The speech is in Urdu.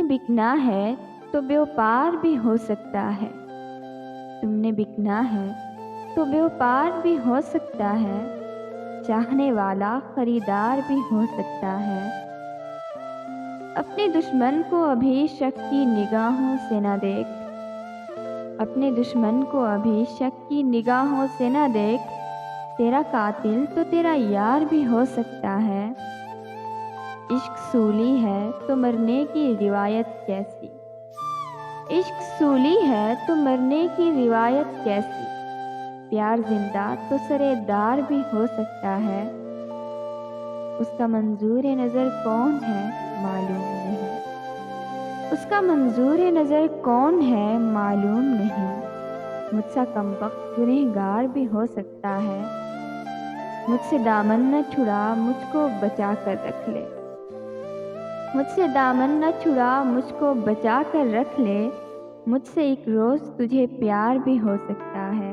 بکنا ہے تو بیوپار بھی ہو سکتا ہے، تم نے بکنا ہے تو بیوپار بھی ہو سکتا ہے، چاہنے والا خریدار بھی ہو سکتا ہے۔ اپنے دشمن کو ابھی شک کی نگاہوں سے نہ دیکھ، اپنے دشمن کو ابھی شک کی نگاہوں سے نہ دیکھ، تیرا قاتل تو تیرا یار بھی ہو سکتا ہے۔ عشق سولی ہے تو مرنے کی روایت کیسی، عشق سولی ہے تو مرنے کی روایت کیسی، پیار زندہ تو سرے دار بھی ہو سکتا ہے۔ اس کا منظور نظر کون ہے معلوم نہیں، اس کا منظور نظر کون ہے معلوم نہیں، مجھ سا کمبخت گنہگار بھی ہو سکتا ہے۔ مجھ سے دامن نہ چھڑا مجھ کو بچا کر رکھ لے، مجھ سے دامن نہ چھڑا مجھ کو بچا کر رکھ لے، مجھ سے ایک روز تجھے پیار بھی ہو سکتا ہے۔